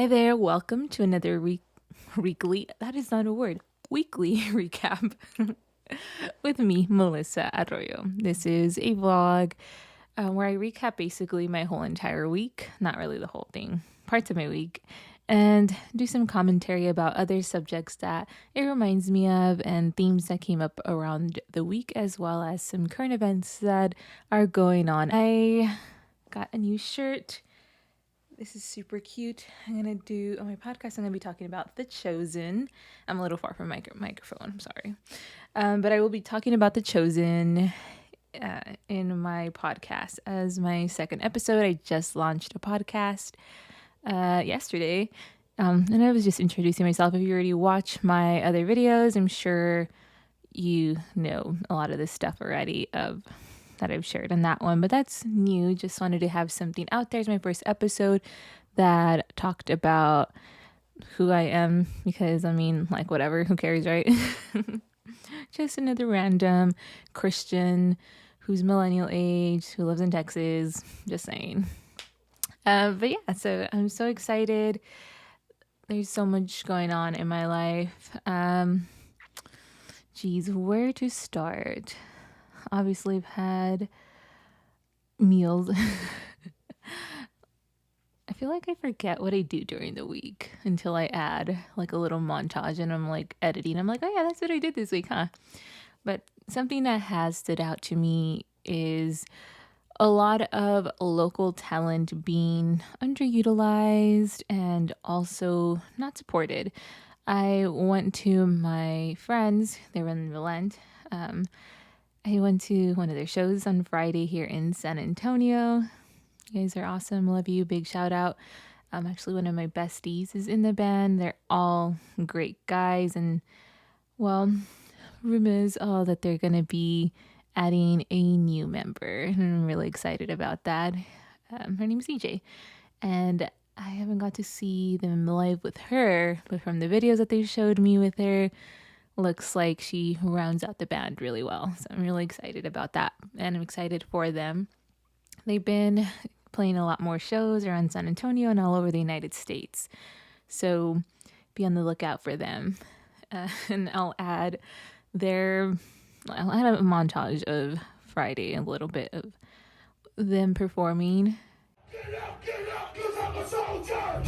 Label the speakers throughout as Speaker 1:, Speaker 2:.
Speaker 1: Hi there, welcome to another weekly, that is not a word, weekly recap with me, Melissa Arroyo. This is a vlog where I recap basically my whole entire week, not really the whole thing, parts of my week, and do some commentary about other subjects that it reminds me of and themes that came up around the week, as well as some current events that are going on. I got a new shirt. This is super cute. On my podcast, I'm going to be talking about The Chosen. I'm a little far from my microphone, I'm sorry. But I will be talking about The Chosen in my podcast as my second episode. I just launched a podcast yesterday. And I was just introducing myself. If you already watch my other videos, I'm sure you know a lot of this stuff already that I've shared in that one, but that's new. Just wanted to have something out there. It's my first episode that talked about who I am because, whatever, who cares, right? Just another random Christian who's millennial age, who lives in Texas, just saying. But yeah, so I'm so excited. There's so much going on in my life. Where to start? Obviously, I've had meals. I feel like I forget what I do during the week until I add like a little montage and I'm like editing. I'm like, oh yeah, that's what I did this week, huh? But something that has stood out to me is a lot of local talent being underutilized and also not supported. I went to my friends, they were in Relent. I went to one of their shows on Friday here in San Antonio. You guys are awesome. Love you. Big shout out. Actually, one of my besties is in the band. They're all great guys. And, well, rumors that they're going to be adding a new member. And I'm really excited about that. Her name's EJ. And I haven't got to see them live with her, but from the videos that they showed me with her, looks like she rounds out the band really well. So I'm really excited about that. And I'm excited for them. They've been playing a lot more shows around San Antonio and all over the United States. So be on the lookout for them. And I'll add a montage of Friday, a little bit of them performing. Get out, 'cause I'm a soldier!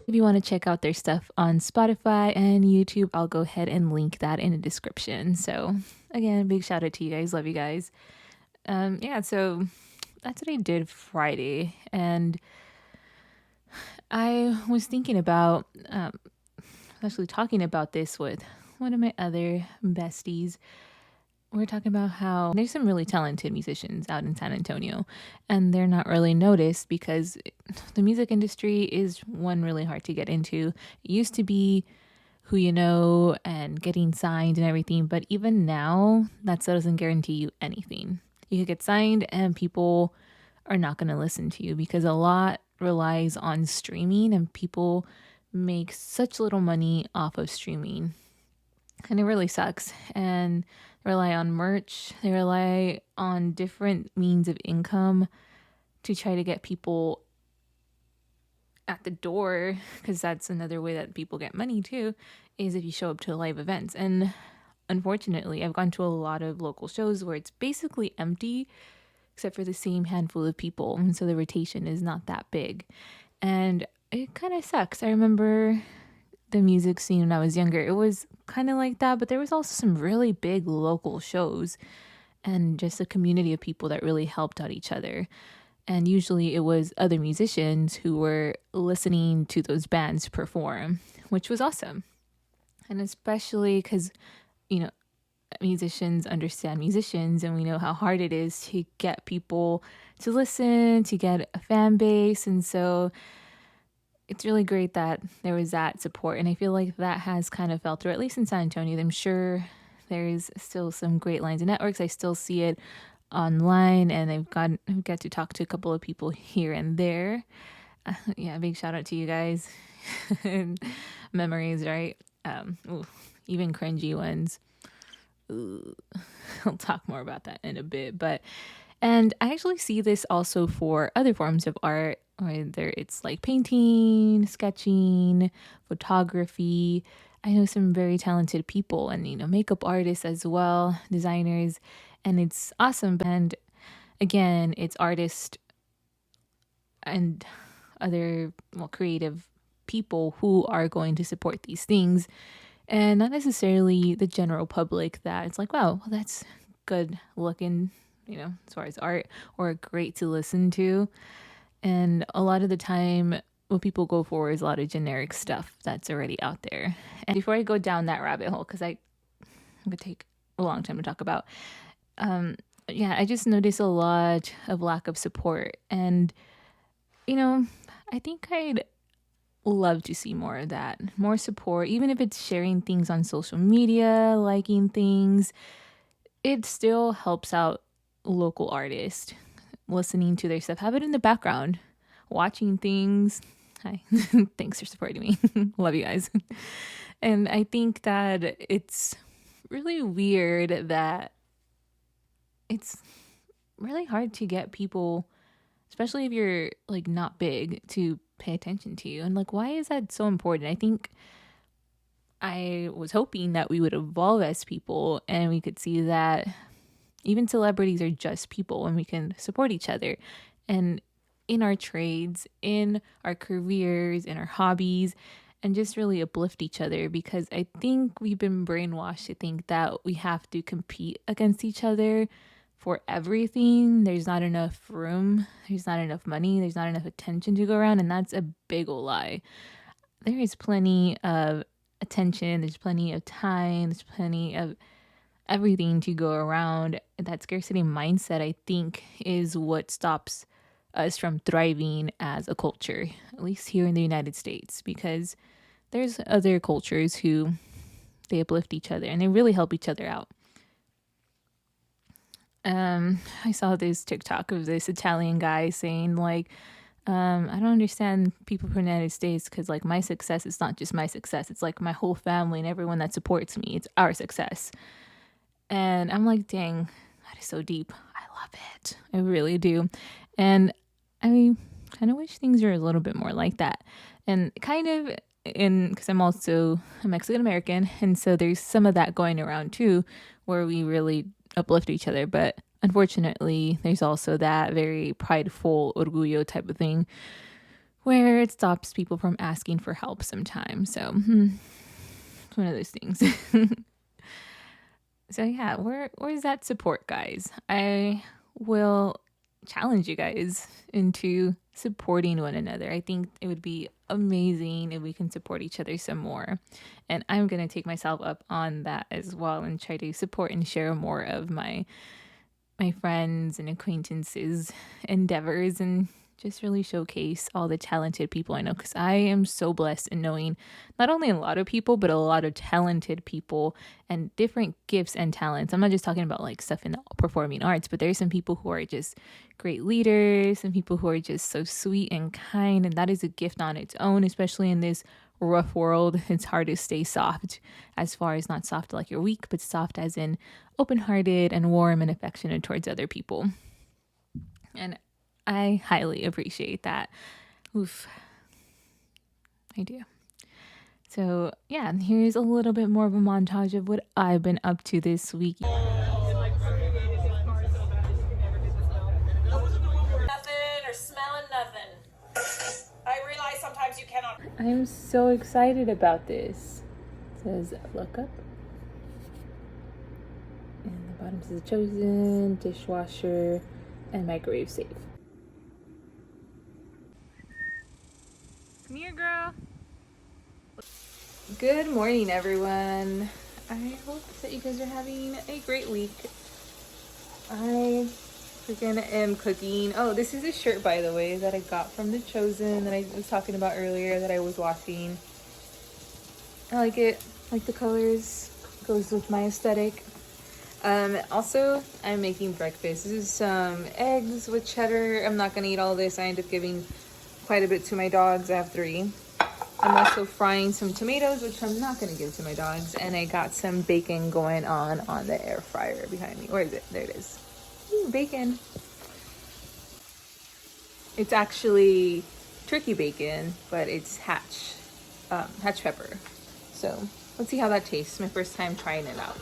Speaker 1: If you want to check out their stuff on Spotify and YouTube, I'll go ahead and link that in the description. So again, big shout out to you guys. Love you guys. So that's what I did Friday. And I was thinking about, actually talking about this with one of my other besties. We're talking about how there's some really talented musicians out in San Antonio and they're not really noticed because the music industry is one really hard to get into. It used to be who you know and getting signed and everything, but even now that still doesn't guarantee you anything. You could get signed and people are not going to listen to you because a lot relies on streaming and people make such little money off of streaming. And it really sucks. And they rely on merch. They rely on different means of income to try to get people at the door, because that's another way that people get money too, is if you show up to live events. And unfortunately, I've gone to a lot of local shows where it's basically empty except for the same handful of people. And so the rotation is not that big. And it kind of sucks. I remember the music scene when I was younger, it was kind of like that, but there was also some really big local shows and just a community of people that really helped out each other. And usually it was other musicians who were listening to those bands perform, which was awesome. And especially because, musicians understand musicians and we know how hard it is to get people to listen, to get a fan base. And so it's really great that there was that support. And I feel like that has kind of felt through, at least in San Antonio. I'm sure there's still some great lines and networks. I still see it online, and I've got to talk to a couple of people here and there. Yeah, big shout out to you guys. Memories, right? Ooh, even cringy ones. Ooh, I'll talk more about that in a bit. And I actually see this also for other forms of art, whether it's like painting, sketching, photography. I know some very talented people and, makeup artists as well, designers, and it's awesome. And again, it's artists and other creative people who are going to support these things, and not necessarily the general public that it's like, wow, well, that's good looking, as far as art, or great to listen to. And a lot of the time, what people go for is a lot of generic stuff that's already out there. And before I go down that rabbit hole, because I'm gonna take a long time to talk about, yeah, I just noticed a lot of lack of support. And I think I'd love to see more of that, more support, even if it's sharing things on social media, liking things. It still helps out local artists, listening to their stuff, have it in the background, watching things. Hi, thanks for supporting me. Love you guys. And I think that it's really weird that it's really hard to get people, especially if you're like not big, to pay attention to you. And like, why is that so important? I think I was hoping that we would evolve as people and we could see that even celebrities are just people and we can support each other. And in our trades, in our careers, in our hobbies, and just really uplift each other, because I think we've been brainwashed to think that we have to compete against each other for everything. There's not enough room, there's not enough money, there's not enough attention to go around, and that's a big ol' lie. There is plenty of attention, there's plenty of time, there's plenty of everything to go around. That scarcity mindset, I think, is what stops us from thriving as a culture, at least here in the United States, because there's other cultures who they uplift each other and they really help each other out. I saw this TikTok of this Italian guy saying like, I don't understand people from the United States, because like my success is not just my success, it's like my whole family and everyone that supports me, it's our success. And I'm like, dang, that is so deep. I love it, I really do. And I kind of wish things were a little bit more like that. And kind of because I'm also a Mexican American, and so there's some of that going around too, where we really uplift each other. But unfortunately, there's also that very prideful orgullo type of thing where it stops people from asking for help sometimes. So it's one of those things. So yeah, where's that support, guys? I will challenge you guys into supporting one another. I think it would be amazing if we can support each other some more. And I'm going to take myself up on that as well and try to support and share more of my friends and acquaintances' endeavors, and just really showcase all the talented people I know, because I am so blessed in knowing not only a lot of people, but a lot of talented people and different gifts and talents. I'm not just talking about like stuff in the performing arts, but there's some people who are just great leaders, some people who are just so sweet and kind, and that is a gift on its own, especially in this rough world. It's hard to stay soft, as far as not soft like you're weak, but soft as in open-hearted and warm and affectionate towards other people. And I highly appreciate that. Oof. I do. So yeah, here's a little bit more of a montage of what I've been up to this week.
Speaker 2: Nothing or smelling nothing. I realize sometimes you cannot.
Speaker 1: I'm so excited about this. It says look up. And the bottom says chosen, dishwasher, and microwave safe. Come here, girl. Good morning, everyone. I hope that you guys are having a great week. I freaking am cooking. Oh, this is a shirt, by the way, that I got from The Chosen that I was talking about earlier that I was washing. I like it. I like the colors. Goes with my aesthetic. Also, I'm making breakfast. This is some eggs with cheddar. I'm not gonna eat all this. I end up giving quite a bit to my dogs. I have 3. I'm also frying some tomatoes, which I'm not gonna give to my dogs. And I got some bacon going on the air fryer behind me. Where is it? There it is. Ooh, bacon. It's actually turkey bacon, but it's hatch pepper. So let's see how that tastes. My first time trying it out.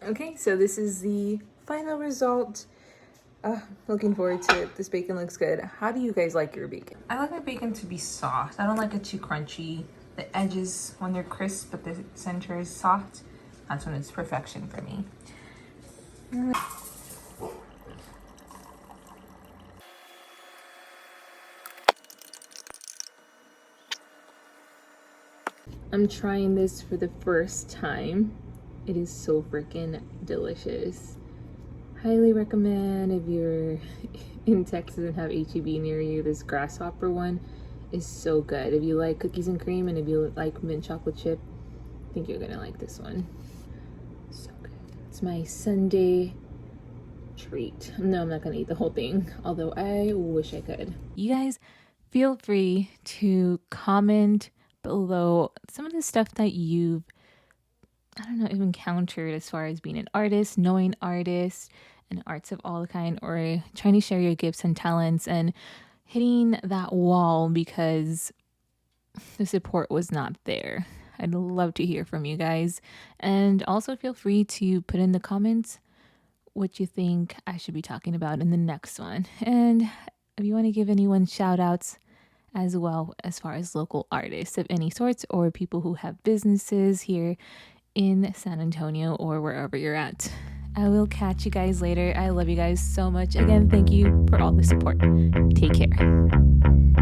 Speaker 1: Okay, so this is the final result. Looking forward to it. This bacon looks good. How do you guys like your bacon? I like my bacon to be soft. I don't like it too crunchy. The edges, when they're crisp, but the center is soft, that's when it's perfection for me. I'm trying this for the first time. It is so freaking delicious. Highly recommend if you're in Texas and have HEB near you. This grasshopper one is so good. If you like cookies and cream and if you like mint chocolate chip, I think you're gonna like this one. So good. It's my Sunday treat. No, I'm not gonna eat the whole thing, although I wish I could. You guys feel free to comment below some of the stuff that you've, I don't know, encountered as far as being an artist, knowing artists and arts of all kind, or trying to share your gifts and talents and hitting that wall because the support was not there. I'd love to hear from you guys. And also feel free to put in the comments what you think I should be talking about in the next one. And if you want to give anyone shout outs as well, as far as local artists of any sorts or people who have businesses here in San Antonio or wherever you're at. I will catch you guys later. I love you guys so much. Again, thank you for all the support. Take care.